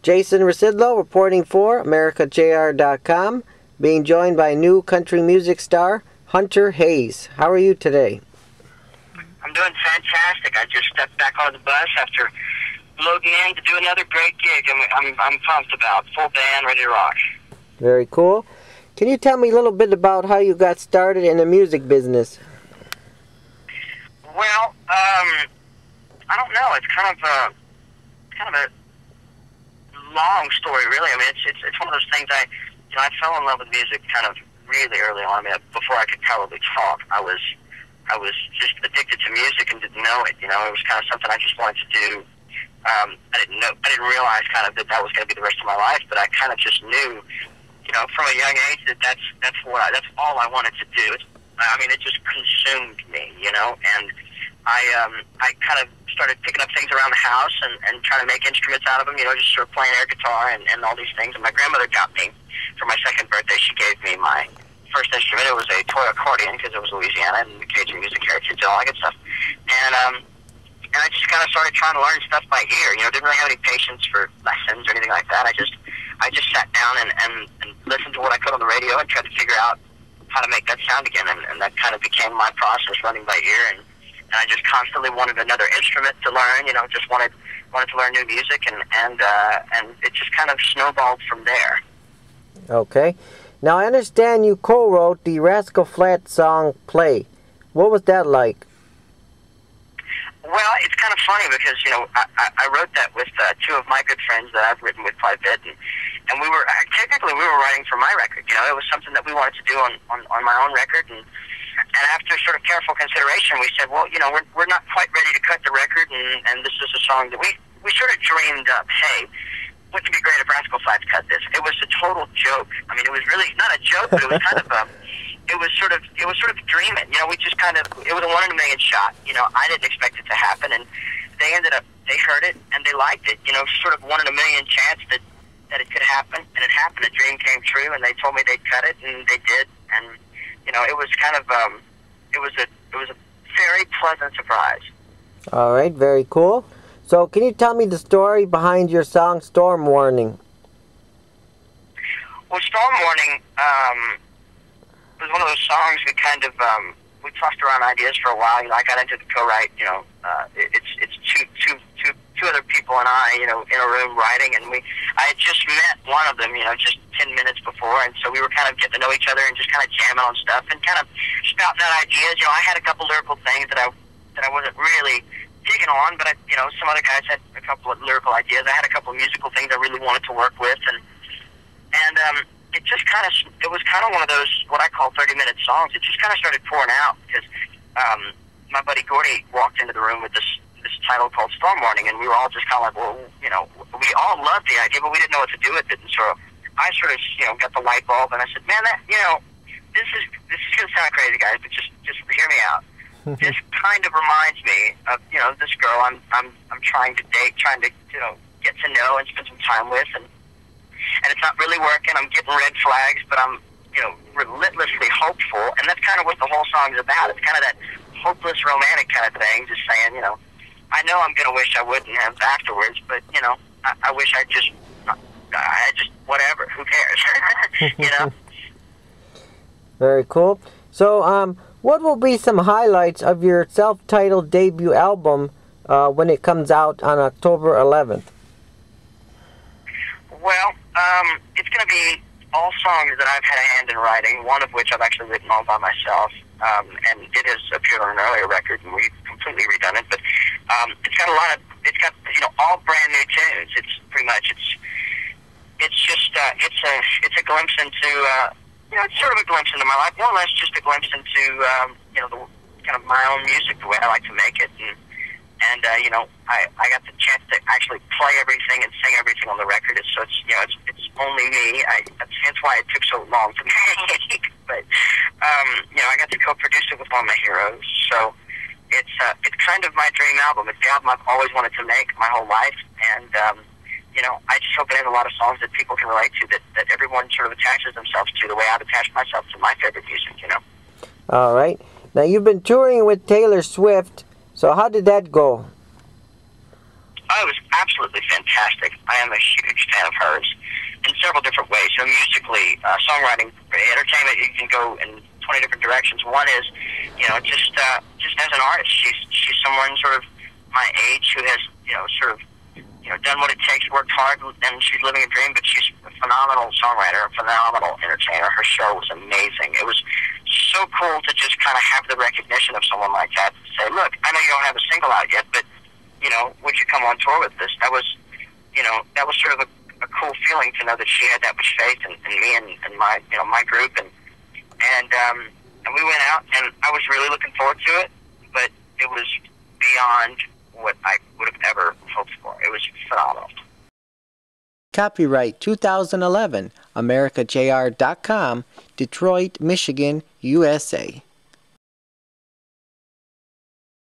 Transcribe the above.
Jason Rzucidlo reporting for AmericaJR.com, being joined by new country music star Hunter Hayes. How are you today? I'm doing fantastic. I just stepped back on the bus after loading in to do another great gig. I'm pumped about. Full band, ready to rock. Very cool. Can you tell me a little bit about how you got started in the music business? Well, I don't know. It's kind of a long story, really. I mean, it's one of those things. I fell in love with music kind of really early on. I mean, before I could probably talk, I was just addicted to music and didn't know it. You know, it was kind of something I just wanted to do. I didn't realize kind of that was going to be the rest of my life, but I kind of just knew, you know, from a young age that's all I wanted to do. I mean, it just consumed me, you know, and I kind of started picking up things around the house and trying to make instruments out of them, you know, just sort of playing air guitar and all these things. And my grandmother got me, for my second birthday, she gave me my first instrument. It was a toy accordion because it was Louisiana and the Cajun music heritage and all that good stuff. And I just kind of started trying to learn stuff by ear. You know, didn't really have any patience for lessons or anything like that. I just sat down and listened to what I could on the radio and tried to figure out how to make that sound again. And that kind of became my process, running by ear. And I just constantly wanted another instrument to learn. You know, just wanted to learn new music, and it just kind of snowballed from there. Okay. Now I understand you co-wrote the Rascal Flatts song "Play." What was that like? Well, it's kind of funny because, you know, I wrote that with two of my good friends that I've written with quite a bit, and we were writing for my record. You know, it was something that we wanted to do on my own record, and after sort of careful consideration, we said, well, you know, we're not quite ready to cut the record, and this is a song that we sort of dreamed up. Hey, wouldn't it be great if Rascal Flatts cut this? It was a total joke. I mean, it was really not a joke, but it was kind of it was sort of dreaming. You know, we just kind of, it was a 1 in a million shot. You know, I didn't expect it to happen, and they heard it and they liked it. You know, sort of 1 in a million chance that it could happen, and it happened. A dream came true, and they told me they'd cut it, and they did. And you know, it was kind of it was a very pleasant surprise. All right, very cool. So, can you tell me the story behind your song "Storm Warning"? Well, "Storm Warning" was one of those songs we kind of we tossed around ideas for a while. You know, I got into the co-write. You know, it's two other people and I, you know, in a room writing, and I had just met one of them, you know, just 10 minutes before, and so we were kind of getting to know each other and just kind of jamming on stuff and kind of spouting out ideas. You know, I had a couple lyrical things that I wasn't really digging on, but you know, some other guys had a couple of lyrical ideas. I had a couple of musical things I really wanted to work with, and it just kind of, it was kind of one of those, what I call 30-minute songs. It just kind of started pouring out because my buddy Gordy walked into the room with this title called "Storm Warning," and we were all just kind of like, well, you know, we all loved the idea, but we didn't know what to do with it. And so I sort of, you know, got the light bulb, and I said, man, that, you know, this is gonna sound crazy, guys, but just hear me out. This kind of reminds me of, you know, this girl I'm trying to date, trying to, you know, get to know and spend some time with, and it's not really working. I'm getting red flags, but I'm, you know, relentlessly hopeful, and that's kind of what the whole song is about. It's kind of that hopeless romantic kind of thing, just saying, you know, I know I'm going to wish I wouldn't have afterwards, but, you know, I wish I just, whatever, who cares, you know? Very cool. So, what will be some highlights of your self-titled debut album when it comes out on October 11th? Well, it's going to be all songs that I've had a hand in writing, one of which I've actually written all by myself, and it has appeared on an earlier record, and we've completely redone it, but it's got you know, all brand new tunes. It's pretty much, it's just, it's a glimpse into, you know, it's sort of a glimpse into my life, more or less just a glimpse into, you know, the kind of my own music, the way I like to make it, and you know, I got the chance to actually play everything and sing everything on the record. It's you know, it's only me. That's why it took so long to make. But you know, I got to co-produce it with one of my heroes. So it's kind of my dream album. It's the album I've always wanted to make my whole life, and you know, I just hope it has a lot of songs that people can relate to, that everyone sort of attaches themselves to, the way I've attached myself to my favorite music. You know. All right. Now you've been touring with Taylor Swift. So how did that go? Oh, it was absolutely fantastic. I am a huge fan of hers in several different ways. You know, musically, songwriting, entertainment. You can go in 20 different directions. One is, you know, just as an artist, she's someone sort of my age who has, you know, sort of, you know, done what it takes, worked hard, and she's living a dream. But she's a phenomenal songwriter, a phenomenal entertainer. Her show was amazing. It was so cool to just kind of have the recognition of someone like that. To say, look, I know you don't have a single out yet, but you know, would you come on tour with this? That was, you know, that was sort of a cool feeling to know that she had that much faith in me and my, you know, my group, and we went out, and I was really looking forward to it, but it was beyond what I would have ever hoped for. It was phenomenal. Copyright 2011, AmericaJR.com, Detroit, Michigan, USA.